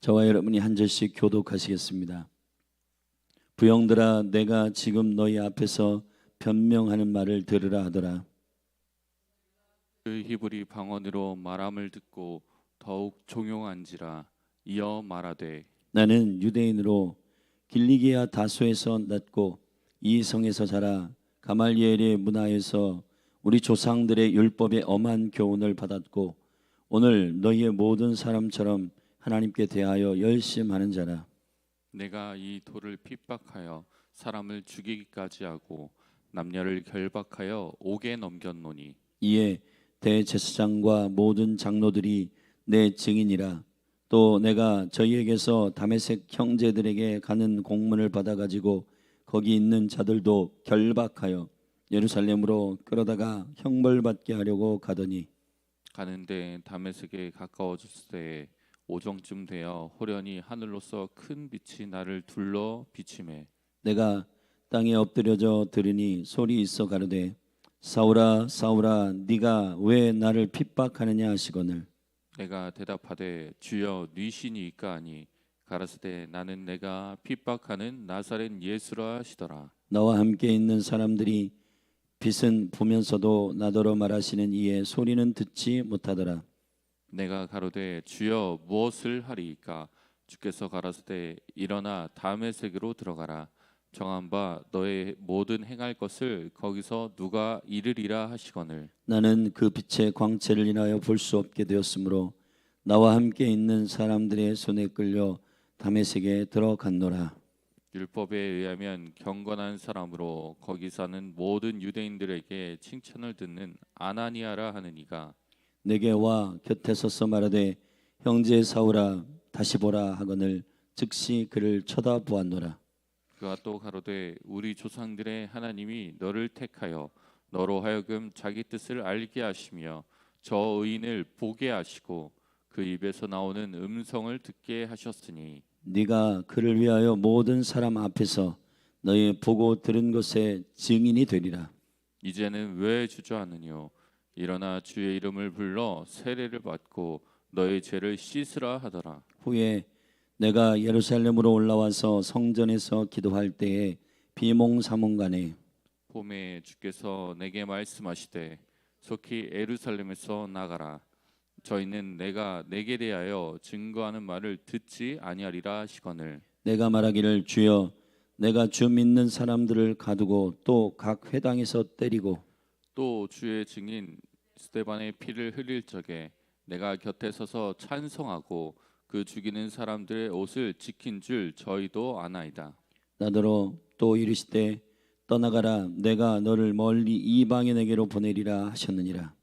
저와 여러분이 한 절씩 교독하시겠습니다. 부형들아, 내가 지금 너희 앞에서 변명하는 말을 들으라 하더라. 그 히브리 방언으로 말함을 듣고 더욱 종용한지라. 이어 말하되, 나는 유대인으로 길리기아 다소에서 났고 이 성에서 자라 가말리엘의 문화에서 우리 조상들의 율법의 엄한 교훈을 받았고 오늘 너희의 모든 사람처럼 하나님께 대하여 열심하는 자라. 내가 이 돌을 핍박하여 사람을 죽이기까지 하고 남녀를 결박하여 옥에 넘겼노니, 이에 대제사장과 모든 장로들이 내 증인이라. 또 내가 저희에게서 다메섹 형제들에게 가는 공문을 받아가지고 거기 있는 자들도 결박하여 예루살렘으로 끌어다가 형벌받게 하려고 가더니 가는데 다메섹에 가까워졌을 때 오정쯤 되어 호련히 하늘로서 큰 빛이 나를 둘러 비치매, 내가 땅에 엎드려져 들으니 소리 있어 가로되 사울아 사울아 네가 왜 나를 핍박하느냐 하시거늘 내가 대답하되 주여 뉘시니이까 하니 가라사대 나는 내가 핍박하는 나사렛 예수라 하시더라. 나와 함께 있는 사람들이 빛은 보면서도 나더러 말하시는 이에 소리는 듣지 못하더라. 내가 가로되 주여 무엇을 하리이까? 주께서 가라사대 일어나 다메섹으로 들어가라. 정한 바 너의 모든 행할 것을 거기서 누가 이르리라 하시거늘. 나는 그 빛의 광채를 인하여 볼 수 없게 되었으므로 나와 함께 있는 사람들의 손에 끌려 다메섹에 들어갔노라. 율법에 의하면 경건한 사람으로 거기 사는 모든 유대인들에게 칭찬을 듣는 아나니아라 하는 이가 내게 와 곁에 서서 말하되 형제 사울아 다시 보라 하거늘 즉시 그를 쳐다보았노라. 그가 또 가로되 우리 조상들의 하나님이 너를 택하여 너로 하여금 자기 뜻을 알게 하시며 저 의인을 보게 하시고 그 입에서 나오는 음성을 듣게 하셨으니 네가 그를 위하여 모든 사람 앞에서 너희 보고 들은 것의 증인이 되리라. 이제는 왜 주저하느뇨? 일어나 주의 이름을 불러 세례를 받고 너의 죄를 씻으라 하더라. 후에 내가 예루살렘으로 올라와서 성전에서 기도할 때에 비몽사몽간에 봄에 주께서 내게 말씀하시되 속히 예루살렘에서 나가라. 저희는 내가 내게 대하여 증거하는 말을 듣지 아니하리라 하시거늘. 내가 말하기를 주여 내가 주 믿는 사람들을 가두고 또 각 회당에서 때리고 또 주의 증인 스데반의 피를 흘릴 적에 내가 곁에 서서 찬송하고 그 죽이는 사람들의 옷을 지킨 줄 저희도 아나이다. 나더러 또 이르시되 떠나가라 내가 너를 멀리 이방인에게로 보내리라 하셨느니라.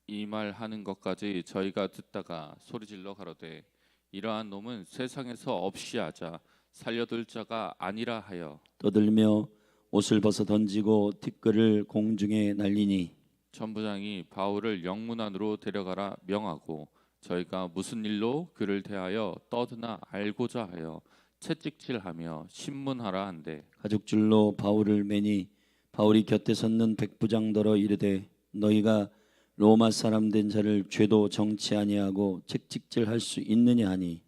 이 말 하는 것까지 저희가 듣다가 소리질러 가로되 이러한 놈은 세상에서 없이 하자 살려둘 자가 아니라 하여 떠들며 옷을 벗어 던지고 티끌을 공중에 날리니 천부장이 바울을 영문 안으로 데려가라 명하고 저희가 무슨 일로 그를 대하여 떠드나 알고자 하여 채찍질하며 신문하라 한대 가죽줄로 바울을 매니 바울이 곁에 섰는 백부장더러 이르되 너희가 로마 사람 된 자를 죄도 정치 아니하고 채찍질할 수 있느냐 하니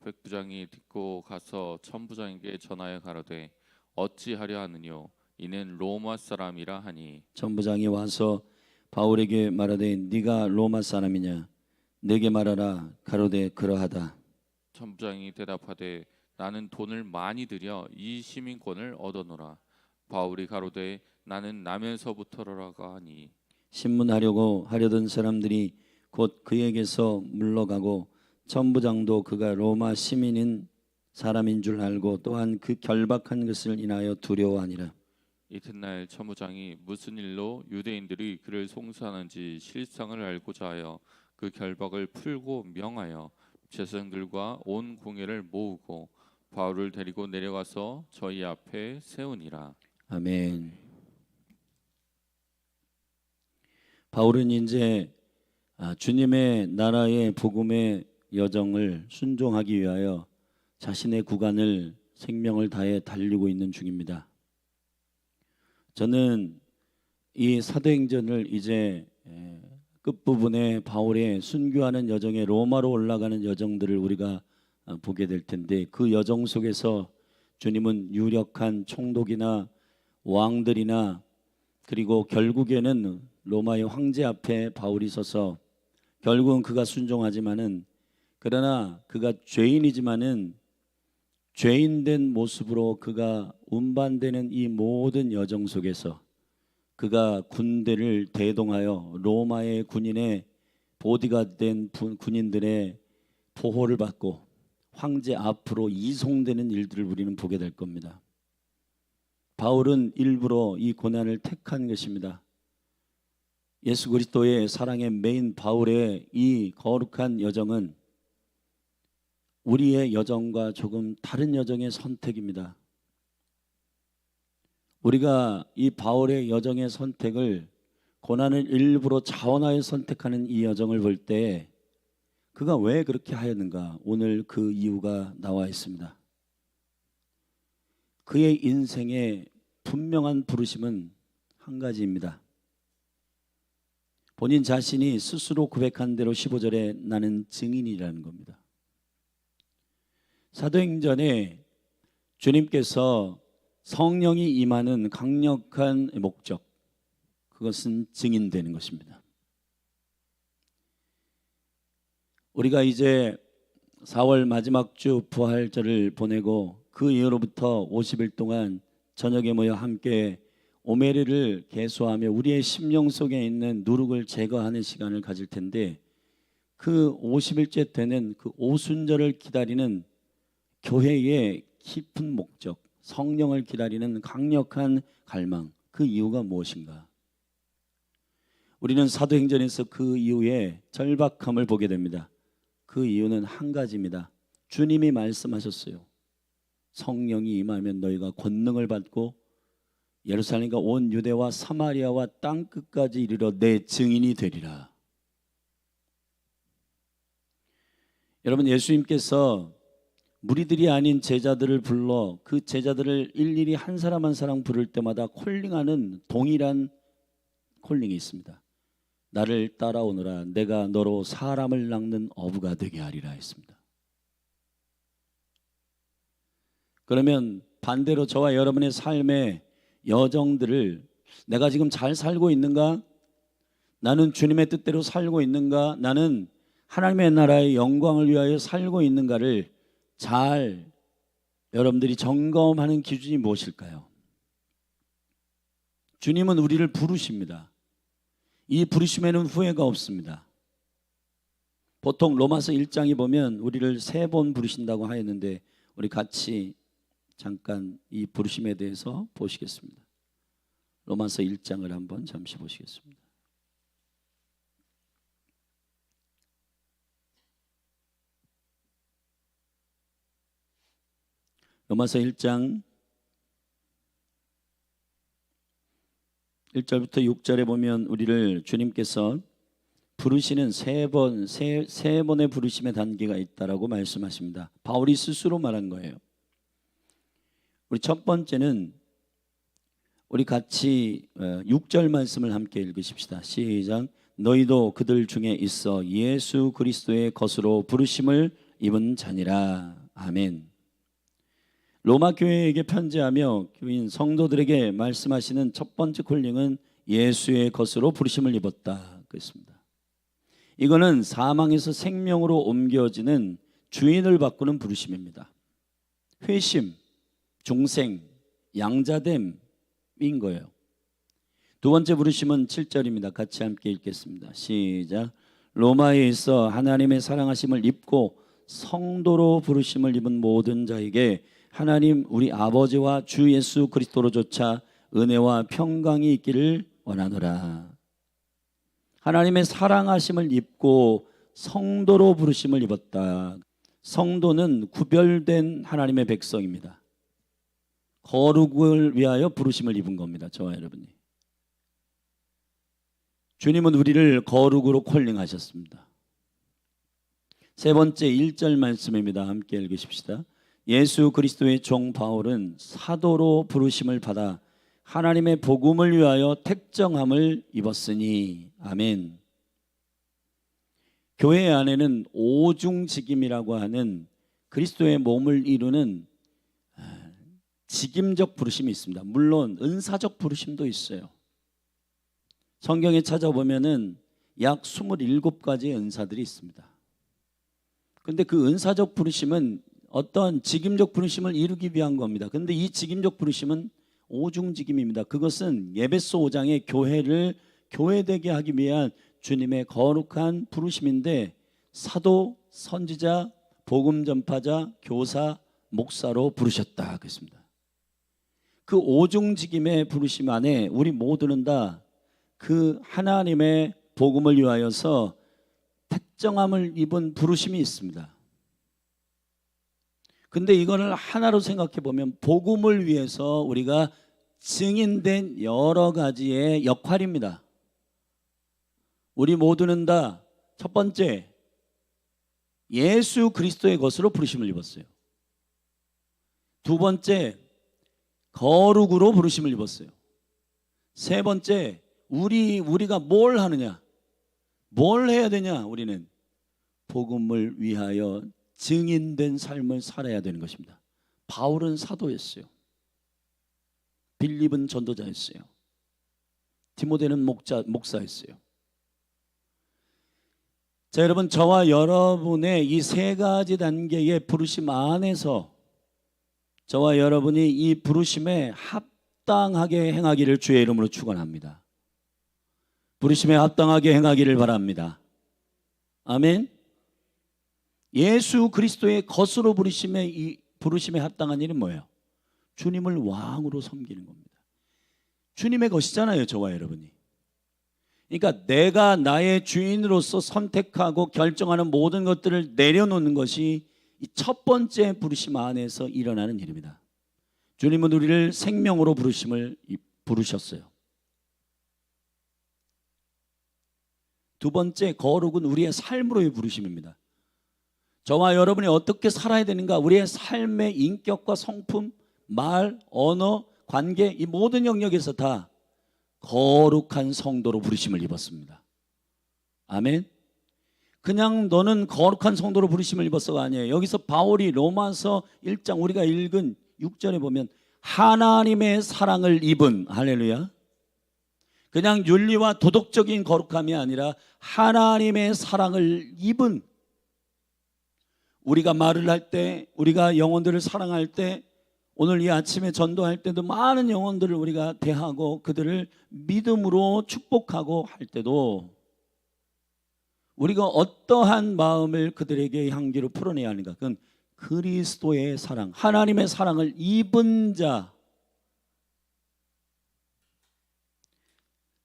백부장이 듣고 가서 천부장에게 전하여 가로되 어찌하려 하느뇨 이는 로마 사람이라 하니 천부장이 와서 바울에게 말하되 네가 로마 사람이냐 내게 말하라 가로되 그러하다. 천부장이 대답하되 나는 돈을 많이 들여 이 시민권을 얻어노라. 바울이 가로되 나는 나면서부터라가 하니 신문하려고 하려던 사람들이 곧 그에게서 물러가고 천부장도 그가 로마 시민인 사람인 줄 알고 또한 그 결박한 것을 인하여 두려워하니라. 이튿날 천부장이 무슨 일로 유대인들이 그를 송사하는지 실상을 알고자 하여 그 결박을 풀고 명하여 제사장들과 온 공회를 모으고 바울을 데리고 내려가서 저희 앞에 세우니라. 아멘. 바울은 이제 주님의 나라의 복음의 여정을 순종하기 위하여 자신의 구간을 생명을 다해 달리고 있는 중입니다. 저는 이 사도행전을 이제 끝부분에 바울의 순교하는 여정에 로마로 올라가는 여정들을 우리가 보게 될 텐데, 그 여정 속에서 주님은 유력한 총독이나 왕들이나 그리고 결국에는 로마의 황제 앞에 바울이 서서 결국은 그가 순종하지만은, 그러나 그가 죄인이지만은 죄인된 모습으로 그가 운반되는 이 모든 여정 속에서 그가 군대를 대동하여 로마의 군인의 보디가 된 군인들의 보호를 받고 황제 앞으로 이송되는 일들을 우리는 보게 될 겁니다. 바울은 일부러 이 고난을 택한 것입니다. 예수 그리스도의 사랑의 메인 바울의 이 거룩한 여정은 우리의 여정과 조금 다른 여정의 선택입니다. 우리가 이 바울의 여정의 선택을, 고난을 일부러 자원하여 선택하는 이 여정을 볼 때 그가 왜 그렇게 하였는가? 오늘 그 이유가 나와 있습니다. 그의 인생의 분명한 부르심은 한 가지입니다. 본인 자신이 스스로 고백한 대로 15절에 나는 증인이라는 겁니다. 사도행전에 주님께서 성령이 임하는 강력한 목적, 그것은 증인되는 것입니다. 우리가 이제 4월 마지막 주 부활절을 보내고 그 이후로부터 50일 동안 저녁에 모여 함께 오메르를 계수하며 우리의 심령 속에 있는 누룩을 제거하는 시간을 가질 텐데, 그 50일째 되는 그 오순절을 기다리는 교회의 깊은 목적, 성령을 기다리는 강력한 갈망, 그 이유가 무엇인가? 우리는 사도행전에서 그 이유의 절박함을 보게 됩니다. 그 이유는 한 가지입니다. 주님이 말씀하셨어요. 성령이 임하면 너희가 권능을 받고 예루살렘과 온 유대와 사마리아와 땅 끝까지 이르러 내 증인이 되리라. 여러분, 예수님께서 무리들이 아닌 제자들을 불러 그 제자들을 일일이 한 사람 한 사람 부를 때마다 콜링하는 동일한 콜링이 있습니다. 나를 따라오너라, 내가 너로 사람을 낚는 어부가 되게 하리라 했습니다. 그러면 반대로 저와 여러분의 삶의 여정들을, 내가 지금 잘 살고 있는가? 나는 주님의 뜻대로 살고 있는가? 나는 하나님의 나라의 영광을 위하여 살고 있는가를 잘 여러분들이 점검하는 기준이 무엇일까요? 주님은 우리를 부르십니다. 이 부르심에는 후회가 없습니다. 보통 로마서 1장에 보면 우리를 3번 부르신다고 하였는데, 우리 같이 잠깐 이 부르심에 대해서 보시겠습니다. 로마서 1장을 한번 잠시 보시겠습니다. 로마서 1장 1절부터 6절에 보면 우리를 주님께서 부르시는 세 번의 부르심의 단계가 있다라고 말씀하십니다. 바울이 스스로 말한 거예요. 우리 첫 번째는 우리 같이 6절 말씀을 함께 읽으십시다. 시작. 너희도 그들 중에 있어 예수 그리스도의 것으로 부르심을 입은 자니라. 아멘. 로마 교회에게 편지하며 교인 성도들에게 말씀하시는 첫 번째 콜링은 예수의 것으로 부르심을 입었다 그랬습니다. 이거는 사망에서 생명으로 옮겨지는 주인을 바꾸는 부르심입니다. 회심, 중생, 양자됨인 거예요. 두 번째 부르심은 7절입니다. 같이 함께 읽겠습니다. 시작. 로마에 있어 하나님의 사랑하심을 입고 성도로 부르심을 입은 모든 자에게 하나님 우리 아버지와 주 예수 그리스도로조차 은혜와 평강이 있기를 원하노라. 하나님의 사랑하심을 입고 성도로 부르심을 입었다. 성도는 구별된 하나님의 백성입니다. 거룩을 위하여 부르심을 입은 겁니다. 저와 여러분이. 주님은 우리를 거룩으로 콜링하셨습니다. 세 번째 1절 말씀입니다. 함께 읽으십시다. 예수 그리스도의 종 바울은 사도로 부르심을 받아 하나님의 복음을 위하여 택정함을 입었으니. 아멘. 교회 안에는 오중직임이라고 하는 그리스도의 몸을 이루는 직임적 부르심이 있습니다. 물론 은사적 부르심도 있어요. 성경에 찾아보면은 약 27가지의 은사들이 있습니다. 근데 그 은사적 부르심은 어떤 직임적 부르심을 이루기 위한 겁니다. 근데 이 직임적 부르심은 오중직임입니다. 그것은 에베소 5장의 교회를 교회되게 하기 위한 주님의 거룩한 부르심인데, 사도, 선지자, 복음 전파자, 교사, 목사로 부르셨다 그랬습니다. 그 오중직임의 부르심 안에 우리 모두는 다 그 하나님의 복음을 위하여서 택정함을 입은 부르심이 있습니다. 근데 이거를 하나로 생각해 보면 복음을 위해서 우리가 증인된 여러 가지의 역할입니다. 우리 모두는 다 첫 번째, 예수 그리스도의 것으로 부르심을 입었어요. 두 번째, 거룩으로 부르심을 입었어요. 세 번째, 우리가 뭘 하느냐, 뭘 해야 되냐, 우리는 복음을 위하여 증인된 삶을 살아야 되는 것입니다. 바울은 사도였어요. 빌립은 전도자였어요. 디모데는 목사였어요. 자, 여러분, 저와 여러분의 이 세 가지 단계의 부르심 안에서 저와 여러분이 이 부르심에 합당하게 행하기를 주의 이름으로 축원합니다. 부르심에 합당하게 행하기를 바랍니다. 아멘. 예수 그리스도의 것으로 이 부르심에 합당한 일은 뭐예요? 주님을 왕으로 섬기는 겁니다. 주님의 것이잖아요, 저와 여러분이. 그러니까 내가 나의 주인으로서 선택하고 결정하는 모든 것들을 내려놓는 것이 이 첫 번째 부르심 안에서 일어나는 일입니다. 주님은 우리를 생명으로 부르셨어요. 두 번째, 거룩은 우리의 삶으로의 부르심입니다. 저와 여러분이 어떻게 살아야 되는가, 우리의 삶의 인격과 성품, 말, 언어, 관계, 이 모든 영역에서 다 거룩한 성도로 부르심을 입었습니다. 아멘. 그냥 너는 거룩한 성도로 부르심을 입었어가 아니에요. 여기서 바울이 로마서 1장 우리가 읽은 6절에 보면 하나님의 사랑을 입은, 할렐루야, 그냥 윤리와 도덕적인 거룩함이 아니라 하나님의 사랑을 입은, 우리가 말을 할 때, 우리가 영혼들을 사랑할 때, 오늘 이 아침에 전도할 때도 많은 영혼들을 우리가 대하고 그들을 믿음으로 축복하고 할 때도 우리가 어떠한 마음을 그들에게 향기로 풀어내야 하는가? 그건 그리스도의 사랑, 하나님의 사랑을 입은 자.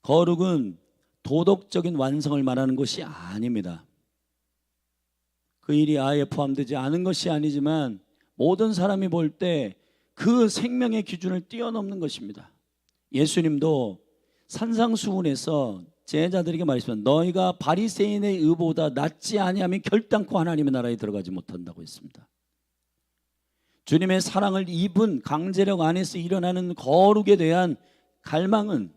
거룩은 도덕적인 완성을 말하는 것이 아닙니다. 그 일이 아예 포함되지 않은 것이 아니지만 모든 사람이 볼 때 그 생명의 기준을 뛰어넘는 것입니다. 예수님도 산상수훈에서 제자들에게 말했습니다. 너희가 바리새인의 의보다 낫지 아니하면 결단코 하나님의 나라에 들어가지 못한다고 했습니다. 주님의 사랑을 입은 강제력 안에서 일어나는 거룩에 대한 갈망은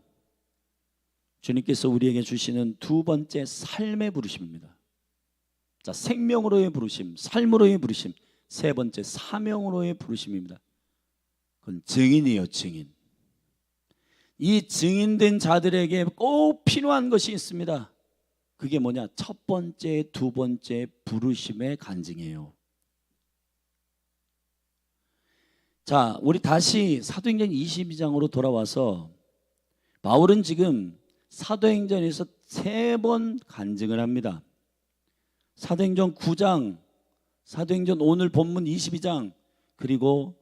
주님께서 우리에게 주시는 두 번째 삶의 부르심입니다. 자, 생명으로의 부르심, 삶으로의 부르심, 세 번째 사명으로의 부르심입니다. 그건 증인이에요, 증인. 이 증인된 자들에게 꼭 필요한 것이 있습니다. 그게 뭐냐? 첫 번째, 두 번째 부르심의 간증이에요. 자, 우리 다시 사도행전 22장으로 돌아와서 바울은 지금 사도행전에서 3번 간증을 합니다. 사도행전 9장, 사도행전 오늘 본문 22장, 그리고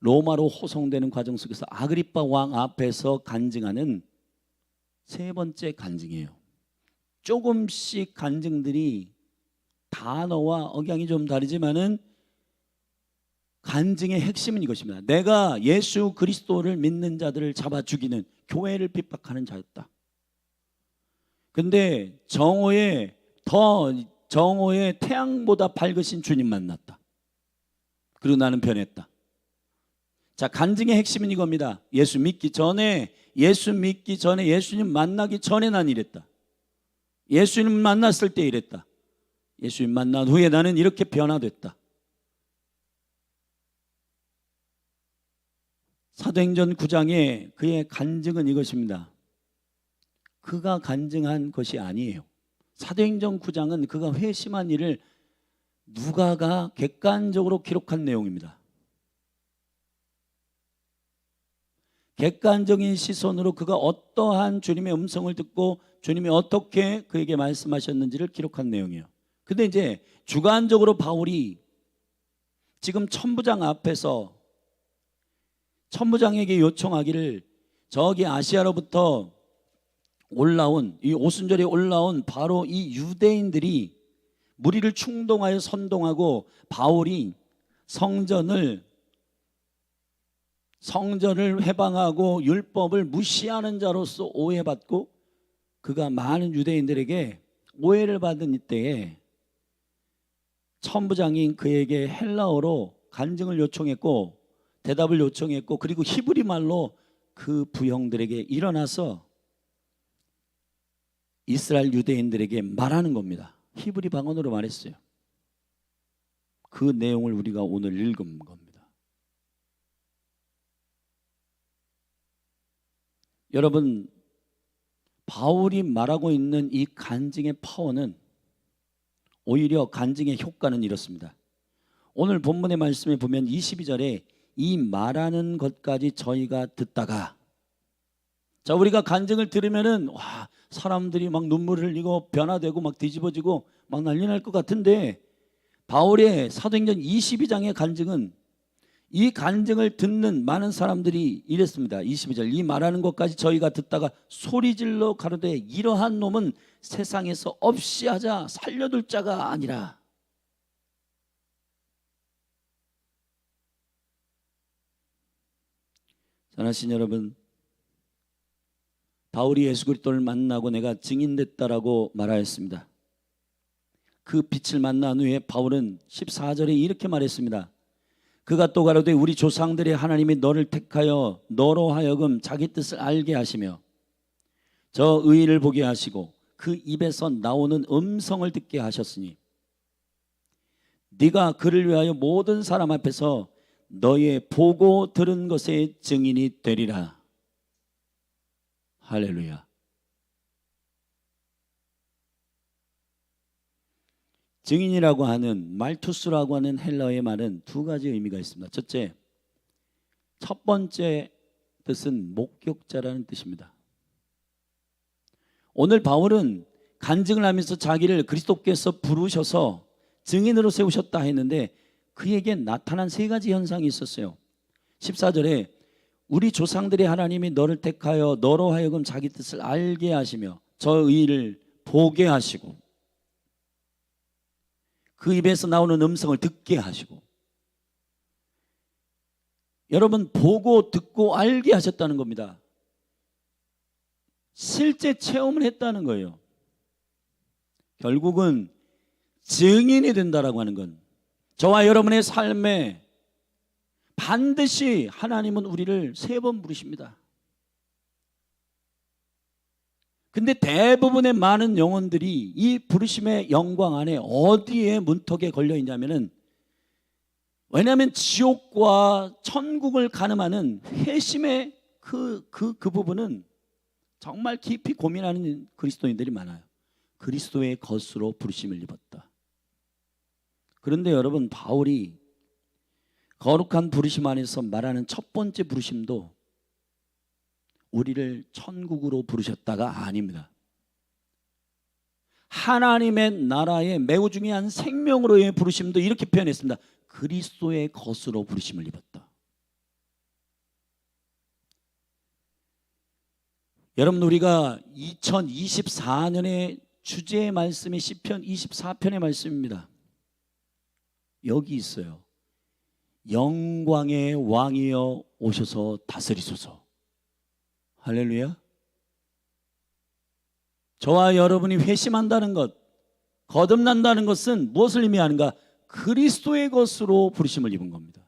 로마로 호송되는 과정 속에서 아그리빠 왕 앞에서 간증하는 세 번째 간증이에요. 조금씩 간증들이 단어와 억양이 좀 다르지만은 간증의 핵심은 이것입니다. 내가 예수 그리스도를 믿는 자들을 잡아 죽이는, 교회를 핍박하는 자였다. 근데 정오에 태양보다 밝으신 주님 만났다. 그리고 나는 변했다. 자, 간증의 핵심은 이겁니다. 예수 믿기 전에, 예수님 만나기 전에 난 이랬다. 예수님 만났을 때 이랬다. 예수님 만난 후에 나는 이렇게 변화됐다. 사도행전 9장에 그의 간증은 이것입니다. 그가 간증한 것이 아니에요. 사도행전 9장은 그가 회심한 일을 누가가 객관적으로 기록한 내용입니다. 객관적인 시선으로 그가 어떠한 주님의 음성을 듣고 주님이 어떻게 그에게 말씀하셨는지를 기록한 내용이에요. 근데 이제 주관적으로 바울이 지금 천부장 앞에서 천부장에게 요청하기를 저기 아시아로부터 올라온 이 오순절에 올라온 바로 이 유대인들이 무리를 충동하여 선동하고 바울이 성전을 해방하고 율법을 무시하는 자로서 오해받고 그가 많은 유대인들에게 오해를 받은 이때에 천부장인 그에게 헬라어로 간증을 요청했고 대답을 요청했고 그리고 히브리 말로 그 부형들에게 일어나서 이스라엘 유대인들에게 말하는 겁니다. 히브리 방언으로 말했어요. 그 내용을 우리가 오늘 읽은 겁니다. 여러분, 바울이 말하고 있는 이 간증의 파워는 오히려 간증의 효과는 이렇습니다. 오늘 본문의 말씀에 보면 22절에 이 말하는 것까지 저희가 듣다가, 자, 우리가 간증을 들으면은 와, 사람들이 막 눈물을 흘리고 변화되고 막 뒤집어지고 막 난리 날 것 같은데 바울의 사도행전 22장의 간증은 이 간증을 듣는 많은 사람들이 이랬습니다. 22절, 이 말하는 것까지 저희가 듣다가 소리질러 가로되 이러한 놈은 세상에서 없이 하자 살려둘 자가 아니라. 사랑하신 여러분, 바울이 예수 그리스도를 만나고 내가 증인됐다라고 말하였습니다. 그 빛을 만난 후에 바울은 14절에 이렇게 말했습니다. 그가 또 가로되 우리 조상들의 하나님이 너를 택하여 너로 하여금 자기 뜻을 알게 하시며 저 의인을 보게 하시고 그 입에서 나오는 음성을 듣게 하셨으니 네가 그를 위하여 모든 사람 앞에서 너의 보고 들은 것의 증인이 되리라. 할렐루야. 증인이라고 하는 말투스라고 하는 헬라어의 말은 두 가지 의미가 있습니다. 첫째, 첫 번째 뜻은 목격자라는 뜻입니다. 오늘 바울은 간증을 하면서 자기를 그리스도께서 부르셔서 증인으로 세우셨다 했는데 그에게 나타난 세 가지 현상이 있었어요. 14절에 우리 조상들의 하나님이 너를 택하여 너로 하여금 자기 뜻을 알게 하시며 저 의를 보게 하시고 그 입에서 나오는 음성을 듣게 하시고. 여러분, 보고 듣고 알게 하셨다는 겁니다. 실제 체험을 했다는 거예요. 결국은 증인이 된다라고 하는 건 저와 여러분의 삶에 반드시 하나님은 우리를 3번 부르십니다. 근데 대부분의 많은 영혼들이 이 부르심의 영광 안에 어디에 문턱에 걸려 있냐면은, 왜냐하면 지옥과 천국을 가늠하는 회심의 그 부분은 정말 깊이 고민하는 그리스도인들이 많아요. 그리스도의 것으로 부르심을 입었다. 그런데 여러분, 바울이 거룩한 부르심 안에서 말하는 첫 번째 부르심도 우리를 천국으로 부르셨다가 아닙니다. 하나님의 나라의 매우 중요한 생명으로의 부르심도 이렇게 표현했습니다. 그리스도의 것으로 부르심을 입었다. 여러분, 우리가 2024년의 주제의 말씀이 시편 24편의 말씀입니다. 여기 있어요. 영광의 왕이여 오셔서 다스리소서. 할렐루야. 저와 여러분이 회심한다는 것, 거듭난다는 것은 무엇을 의미하는가? 그리스도의 것으로 부르심을 입은 겁니다.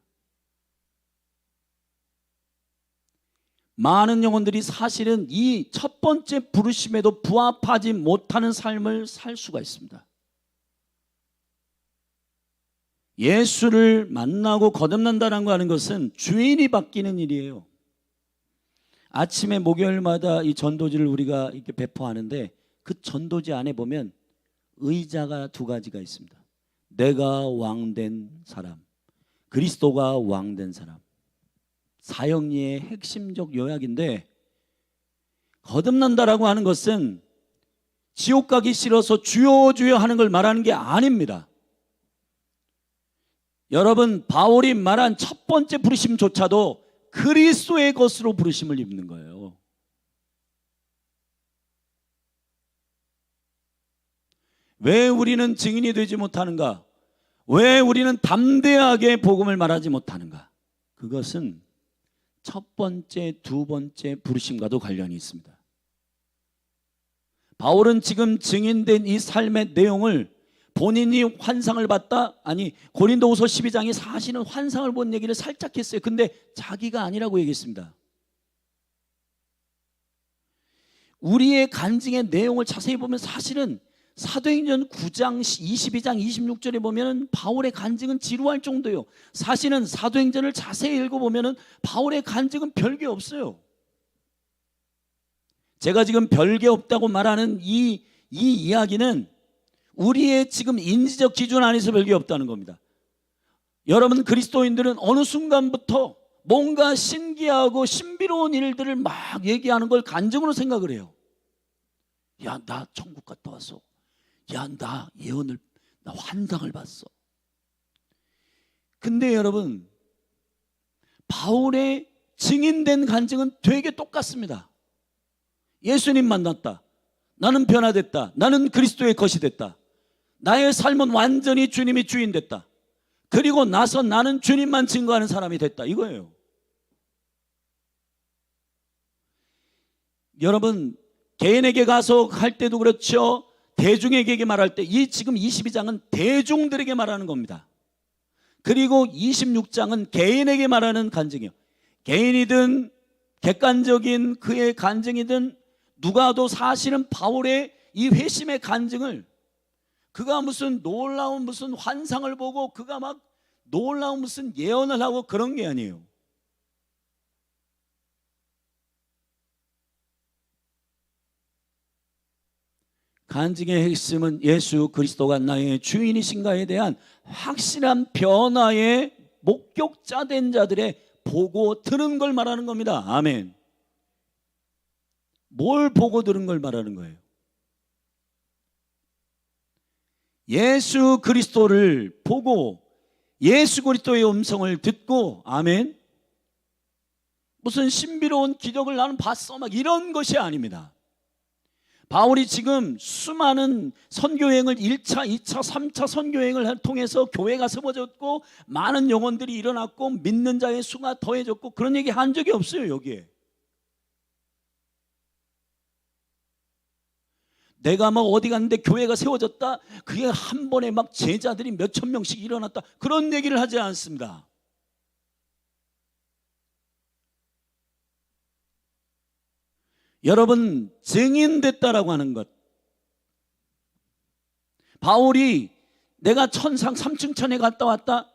많은 영혼들이 사실은 이 첫 번째 부르심에도 부합하지 못하는 삶을 살 수가 있습니다. 예수를 만나고 거듭난다는 거 하는 것은 주인이 바뀌는 일이에요. 아침에 목요일마다 이 전도지를 우리가 이렇게 배포하는데 그 전도지 안에 보면 의자가 두 가지가 있습니다. 내가 왕된 사람, 그리스도가 왕된 사람. 사형리의 핵심적 요약인데, 거듭난다라고 하는 것은 지옥 가기 싫어서 주여 주여 하는 걸 말하는 게 아닙니다. 여러분, 바울이 말한 첫 번째 부르심조차도 그리스도의 것으로 부르심을 입는 거예요. 왜 우리는 증인이 되지 못하는가? 왜 우리는 담대하게 복음을 말하지 못하는가? 그것은 첫 번째, 두 번째 부르심과도 관련이 있습니다. 바울은 지금 증인된 이 삶의 내용을 본인이 환상을 봤다? 아니, 고린도후서 12장에 사실은 환상을 본 얘기를 살짝 했어요. 근데 자기가 아니라고 얘기했습니다. 우리의 간증의 내용을 자세히 보면 사실은 사도행전 9장 22장 26절에 보면 바울의 간증은 지루할 정도예요. 사실은 사도행전을 자세히 읽어보면 바울의 간증은 별게 없어요. 제가 지금 별게 없다고 말하는 이 이야기는 우리의 지금 인지적 기준 안에서 별게 없다는 겁니다. 여러분, 그리스도인들은 어느 순간부터 뭔가 신기하고 신비로운 일들을 막 얘기하는 걸 간증으로 생각을 해요. 야, 나 천국 갔다 왔어. 야, 나 환상을 봤어. 근데 여러분, 바울의 증인된 간증은 되게 똑같습니다. 예수님 만났다. 나는 변화됐다. 나는 그리스도의 것이 됐다. 나의 삶은 완전히 주님이 주인 됐다. 그리고 나서 나는 주님만 증거하는 사람이 됐다. 이거예요. 여러분, 개인에게 가서 할 때도 그렇죠. 대중에게 말할 때, 이 지금 22장은 대중들에게 말하는 겁니다. 그리고 26장은 개인에게 말하는 간증이에요. 개인이든 객관적인 그의 간증이든 누가도 사실은 바울의 이 회심의 간증을, 그가 무슨 놀라운 무슨 환상을 보고 그가 막 놀라운 무슨 예언을 하고 그런 게 아니에요. 간증의 핵심은 예수 그리스도가 나의 주인이신가에 대한 확실한 변화의 목격자 된 자들의 보고 들은 걸 말하는 겁니다. 아멘. 뭘 보고 들은 걸 말하는 거예요? 예수 그리스도를 보고 예수 그리스도의 음성을 듣고, 아멘. 무슨 신비로운 기적을 나는 봤어 막 이런 것이 아닙니다. 바울이 지금 수많은 선교여행을 1차, 2차, 3차 선교여행을 통해서 교회가 세워졌고 많은 영혼들이 일어났고 믿는 자의 수가 더해졌고 그런 얘기 한 적이 없어요. 여기에 내가 막 어디 갔는데 교회가 세워졌다, 그게 한 번에 막 제자들이 몇천 명씩 일어났다, 그런 얘기를 하지 않습니다. 여러분, 증인됐다라고 하는 것, 바울이 내가 천상 3층 천에 갔다 왔다,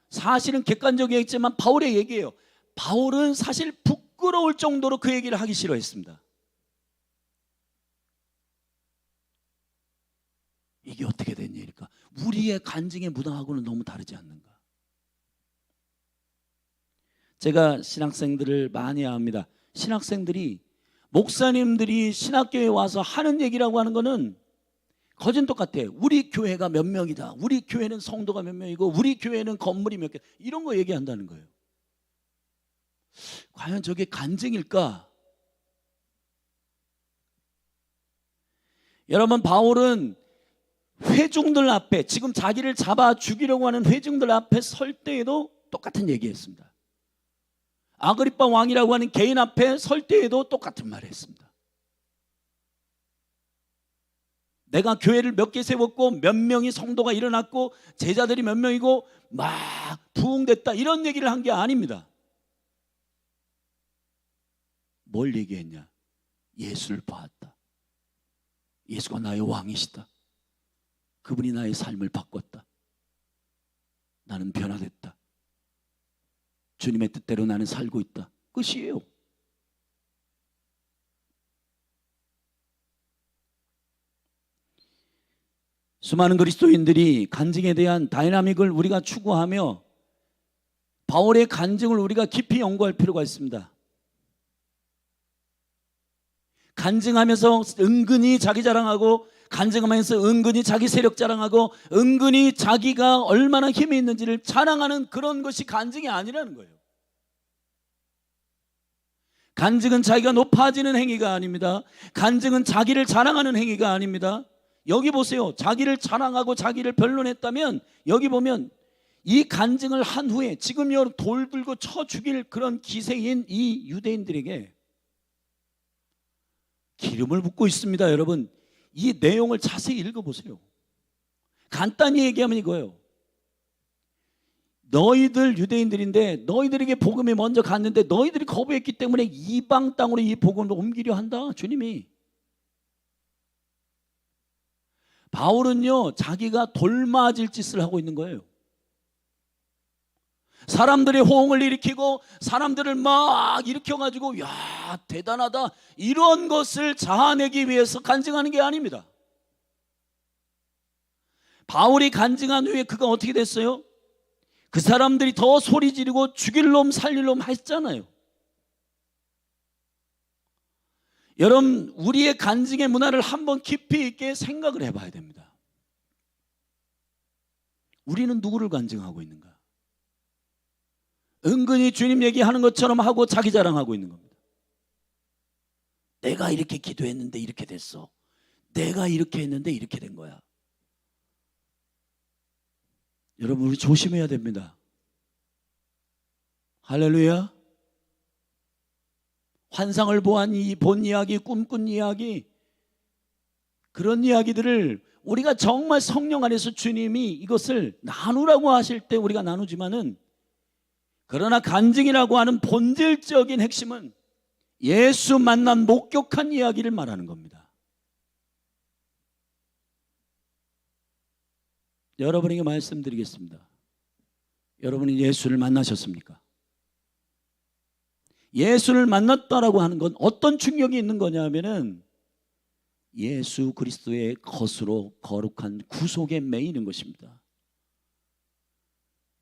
사실은 객관적이겠지만 바울의 얘기예요. 바울은 사실 부끄러울 정도로 그 얘기를 하기 싫어했습니다. 이게 어떻게 된 일일까? 우리의 간증의 문화하고는 너무 다르지 않는가? 제가 신학생들을 많이 합니다. 신학생들이 목사님들이 신학교에 와서 하는 얘기라고 하는 거는 거진 똑같아요. 우리 교회가 몇 명이다, 우리 교회는 성도가 몇 명이고 우리 교회는 건물이 몇 개, 이런 거 얘기한다는 거예요. 과연 저게 간증일까? 여러분, 바울은 회중들 앞에, 지금 자기를 잡아 죽이려고 하는 회중들 앞에 설 때에도 똑같은 얘기했습니다. 아그리빠 왕이라고 하는 개인 앞에 설 때에도 똑같은 말을 했습니다. 내가 교회를 몇 개 세웠고 몇 명이 성도가 일어났고 제자들이 몇 명이고 막 부흥됐다, 이런 얘기를 한 게 아닙니다. 뭘 얘기했냐? 예수를 보았다. 예수가 나의 왕이시다. 그분이 나의 삶을 바꿨다. 나는 변화됐다. 주님의 뜻대로 나는 살고 있다. 끝이에요. 수많은 그리스도인들이 간증에 대한 다이나믹을 우리가 추구하며 바울의 간증을 우리가 깊이 연구할 필요가 있습니다. 간증하면서 은근히 자기 자랑하고, 간증하면서 은근히 자기 세력 자랑하고, 은근히 자기가 얼마나 힘이 있는지를 자랑하는 그런 것이 간증이 아니라는 거예요. 간증은 자기가 높아지는 행위가 아닙니다. 간증은 자기를 자랑하는 행위가 아닙니다. 여기 보세요. 자기를 자랑하고 자기를 변론했다면, 여기 보면 이 간증을 한 후에 지금 돌 들고 쳐 죽일 그런 기세인 이 유대인들에게 기름을 붓고 있습니다. 여러분, 이 내용을 자세히 읽어보세요. 간단히 얘기하면 이거예요. 너희들 유대인들인데 너희들에게 복음이 먼저 갔는데 너희들이 거부했기 때문에 이방 땅으로 이 복음을 옮기려 한다. 주님이. 바울은요, 자기가 돌맞을 짓을 하고 있는 거예요. 사람들의 호응을 일으키고 사람들을 막 일으켜가지고 야 대단하다 이런 것을 자아내기 위해서 간증하는 게 아닙니다. 바울이 간증한 후에 그가 어떻게 됐어요? 그 사람들이 더 소리 지르고 죽일 놈 살릴 놈 했잖아요. 여러분, 우리의 간증의 문화를 한번 깊이 있게 생각을 해봐야 됩니다. 우리는 누구를 간증하고 있는가? 은근히 주님 얘기하는 것처럼 하고 자기 자랑하고 있는 겁니다. 내가 이렇게 기도했는데 이렇게 됐어. 내가 이렇게 했는데 이렇게 된 거야. 여러분, 우리 조심해야 됩니다. 할렐루야. 환상을 보한 본 이야기, 꿈꾼 이야기, 그런 이야기들을 우리가 정말 성령 안에서 주님이 이것을 나누라고 하실 때 우리가 나누지만은, 그러나 간증이라고 하는 본질적인 핵심은 예수 만난 목격한 이야기를 말하는 겁니다. 여러분에게 말씀드리겠습니다. 여러분이 예수를 만나셨습니까? 예수를 만났다라고 하는 건 어떤 충격이 있는 거냐면은 예수 그리스도의 것으로 거룩한 구속에 매이는 것입니다.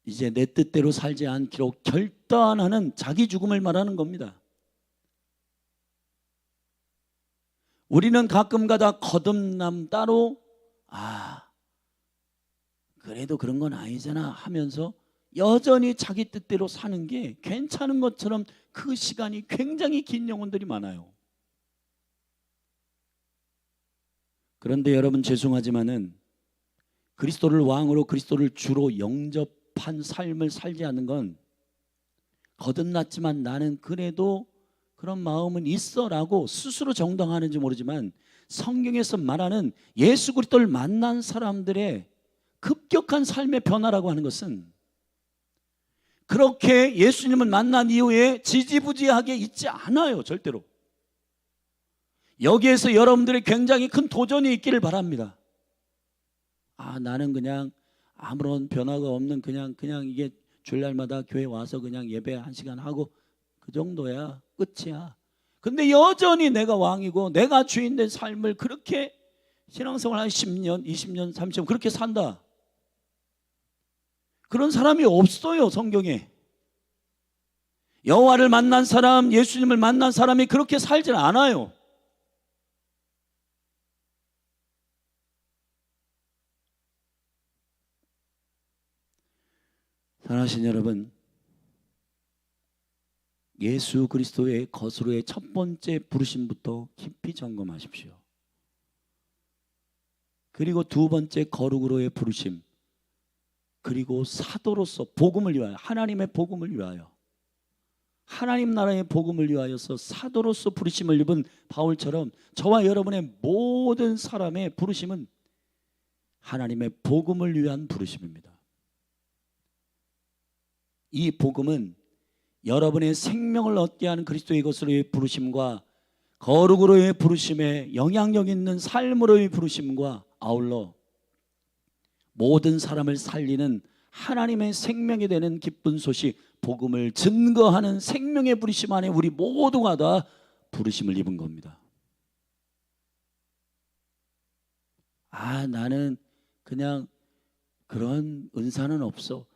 이제 내 뜻대로 살지 않기로 결단하는 자기 죽음을 말하는 겁니다. 우리는 가끔가다 거듭남 따로 그래도 그런 건 아니잖아 하면서 여전히 자기 뜻대로 사는 게 괜찮은 것처럼 그 시간이 굉장히 긴 영혼들이 많아요. 그런데 여러분, 죄송하지만은 그리스도를 왕으로, 그리스도를 주로 영접한 삶을 살지 않는 건, 거듭났지만 나는 그래도 그런 마음은 있어라고 스스로 정당하는지 모르지만, 성경에서 말하는 예수 그리스도를 만난 사람들의 급격한 삶의 변화라고 하는 것은 그렇게 예수님을 만난 이후에 지지부지하게 있지 않아요. 절대로. 여기에서 여러분들의 굉장히 큰 도전이 있기를 바랍니다. 나는 그냥 아무런 변화가 없는 그냥 이게 주일날마다 교회 와서 그냥 예배 1시간 하고 그 정도야. 끝이야. 근데 여전히 내가 왕이고 내가 주인된 삶을 그렇게 신앙생활 한 10년, 20년, 30년 그렇게 산다. 그런 사람이 없어요. 성경에. 여호와를 만난 사람, 예수님을 만난 사람이 그렇게 살질 않아요. 사랑하신 여러분, 예수 그리스도의 것으로의 첫 번째 부르심부터 깊이 점검하십시오. 그리고 두 번째 거룩으로의 부르심, 그리고 사도로서 복음을 위하여, 하나님의 복음을 위하여, 하나님 나라의 복음을 위하여서 사도로서 부르심을 입은 바울처럼 저와 여러분의 모든 사람의 부르심은 하나님의 복음을 위한 부르심입니다. 이 복음은 여러분의 생명을 얻게 하는 그리스도의 것으로의 부르심과 거룩으로의 부르심에 영향력 있는 삶으로의 부르심과 아울러 모든 사람을 살리는 하나님의 생명이 되는 기쁜 소식, 복음을 증거하는 생명의 부르심 안에 우리 모두가 다 부르심을 입은 겁니다. 나는 그냥 그런 은사는 없어.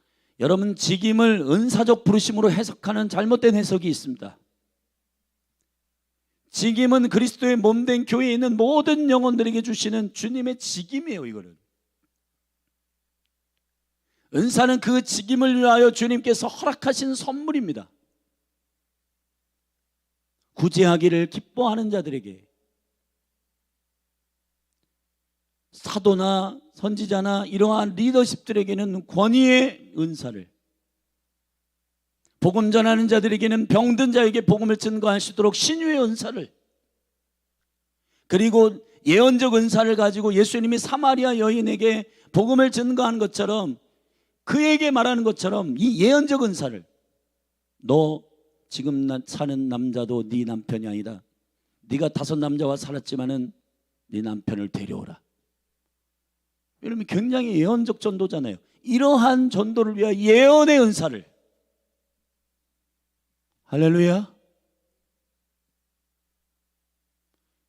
여러분, 직임을 은사적 부르심으로 해석하는 잘못된 해석이 있습니다. 직임은 그리스도의 몸된 교회에 있는 모든 영혼들에게 주시는 주님의 직임이에요. 이거는 은사는 그 직임을 위하여 주님께서 허락하신 선물입니다. 구제하기를 기뻐하는 자들에게, 사도나 선지자나 이러한 리더십들에게는 권위의 은사를, 복음 전하는 자들에게는 병든 자에게 복음을 증거할 수 있도록 신유의 은사를, 그리고 예언적 은사를 가지고 예수님이 사마리아 여인에게 복음을 증거한 것처럼, 그에게 말하는 것처럼 이 예언적 은사를, 너 지금 사는 남자도 네 남편이 아니다. 네가 5 남자와 살았지만은 네 남편을 데려오라. 이러면 굉장히 예언적 전도잖아요. 이러한 전도를 위한 예언의 은사를, 할렐루야.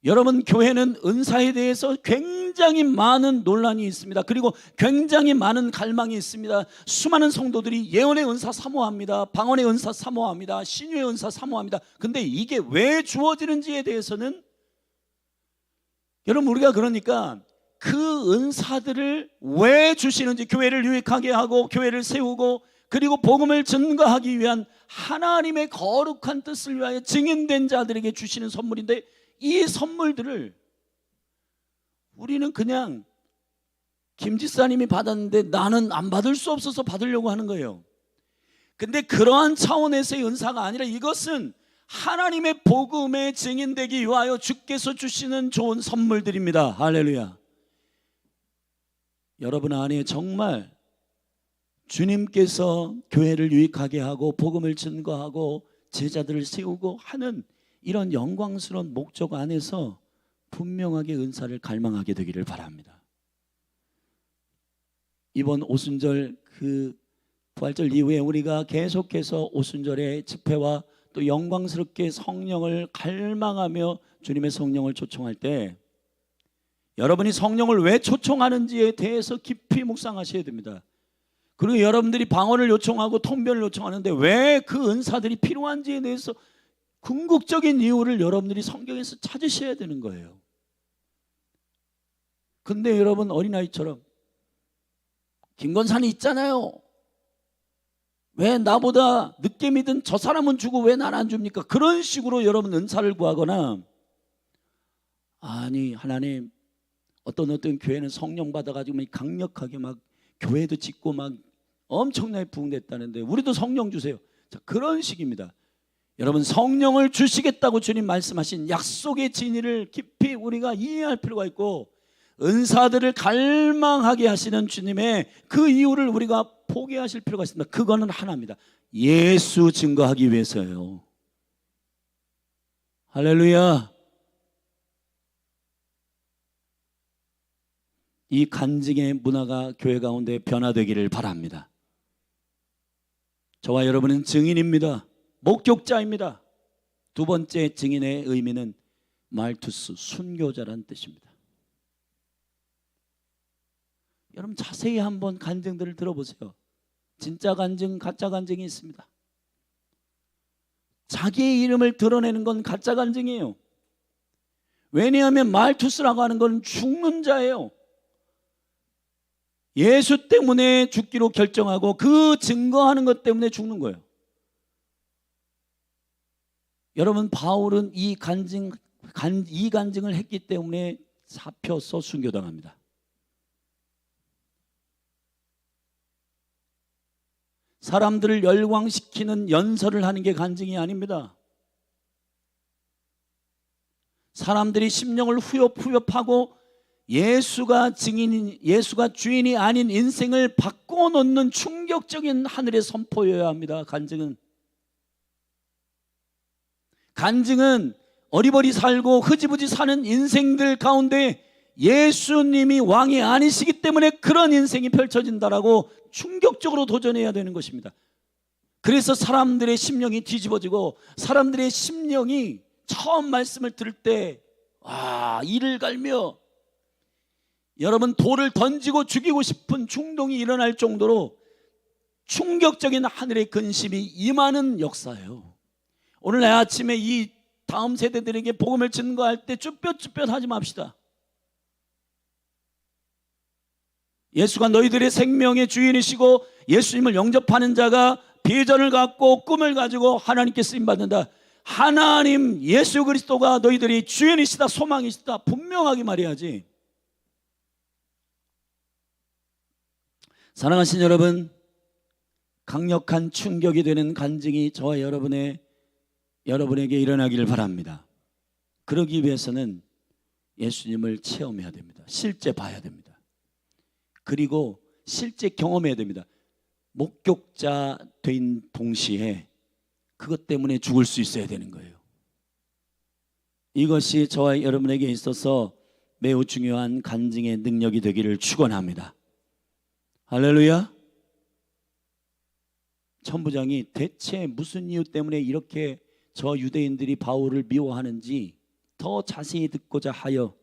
여러분, 교회는 은사에 대해서 굉장히 많은 논란이 있습니다. 그리고 굉장히 많은 갈망이 있습니다. 수많은 성도들이 예언의 은사 사모합니다. 방언의 은사 사모합니다. 신유의 은사 사모합니다. 근데 이게 왜 주어지는지에 대해서는, 여러분, 우리가 그러니까 그 은사들을 왜 주시는지, 교회를 유익하게 하고 교회를 세우고 그리고 복음을 증거하기 위한 하나님의 거룩한 뜻을 위하여 증인된 자들에게 주시는 선물인데, 이 선물들을 우리는 그냥 김 지사님이 받았는데 나는 안 받을 수 없어서 받으려고 하는 거예요. 근데 그러한 차원에서의 은사가 아니라 이것은 하나님의 복음에 증인되기 위하여 주께서 주시는 좋은 선물들입니다. 할렐루야. 여러분 안에 정말 주님께서 교회를 유익하게 하고 복음을 증거하고 제자들을 세우고 하는 이런 영광스러운 목적 안에서 분명하게 은사를 갈망하게 되기를 바랍니다. 이번 오순절 그 부활절 이후에 우리가 계속해서 오순절의 집회와 또 영광스럽게 성령을 갈망하며 주님의 성령을 초청할 때, 여러분이 성령을 왜 초청하는지에 대해서 깊이 묵상하셔야 됩니다. 그리고 여러분들이 방언을 요청하고 통변을 요청하는데 왜 그 은사들이 필요한지에 대해서 궁극적인 이유를 여러분들이 성경에서 찾으셔야 되는 거예요. 근데 여러분, 어린아이처럼 김건산이 있잖아요, 왜 나보다 늦게 믿은 저 사람은 주고 왜 난 안 줍니까? 그런 식으로 여러분 은사를 구하거나, 아니 하나님, 어떤 교회는 성령 받아가지고 강력하게 막 교회도 짓고 막 엄청나게 부흥됐다는데 우리도 성령 주세요. 자, 그런 식입니다. 여러분, 성령을 주시겠다고 주님 말씀하신 약속의 진리를 깊이 우리가 이해할 필요가 있고, 은사들을 갈망하게 하시는 주님의 그 이유를 우리가 포기하실 필요가 있습니다. 그거는 하나입니다. 예수 증거하기 위해서예요. 할렐루야. 이 간증의 문화가 교회 가운데 변화되기를 바랍니다. 저와 여러분은 증인입니다. 목격자입니다. 두 번째 증인의 의미는 말투스, 순교자라는 뜻입니다. 여러분, 자세히 한번 간증들을 들어보세요. 진짜 간증, 가짜 간증이 있습니다. 자기의 이름을 드러내는 건 가짜 간증이에요. 왜냐하면 말투스라고 하는 건 죽는 자예요. 예수 때문에 죽기로 결정하고 그 증거하는 것 때문에 죽는 거예요. 여러분, 바울은 이 간증을 했기 때문에 잡혀서 순교당합니다. 사람들을 열광시키는 연설을 하는 게 간증이 아닙니다. 사람들이 심령을 후협하고 예수가 주인이 아닌 인생을 바꿔놓는 충격적인 하늘의 선포여야 합니다. 간증은 어리버리 살고 흐지부지 사는 인생들 가운데 예수님이 왕이 아니시기 때문에 그런 인생이 펼쳐진다라고 충격적으로 도전해야 되는 것입니다. 그래서 사람들의 심령이 뒤집어지고 사람들의 심령이 처음 말씀을 들을 때 이를 갈며 여러분 돌을 던지고 죽이고 싶은 충동이 일어날 정도로 충격적인 하늘의 근심이 임하는 역사예요. 오늘 아침에 이 다음 세대들에게 복음을 증거할 때 쭈뼛쭈뼛 하지 맙시다. 예수가 너희들의 생명의 주인이시고 예수님을 영접하는 자가 비전을 갖고 꿈을 가지고 하나님께 쓰임받는다. 하나님 예수 그리스도가 너희들이 주인이시다, 소망이시다 분명하게 말해야지. 사랑하신 여러분, 강력한 충격이 되는 간증이 저와 여러분에게 일어나기를 바랍니다. 그러기 위해서는 예수님을 체험해야 됩니다. 실제 봐야 됩니다. 그리고 실제 경험해야 됩니다. 목격자 된 동시에 그것 때문에 죽을 수 있어야 되는 거예요. 이것이 저와 여러분에게 있어서 매우 중요한 간증의 능력이 되기를 축원합니다. 할렐루야. 천부장이 대체 무슨 이유 때문에 이렇게 저 유대인들이 바울을 미워하는지 더 자세히 듣고자 하여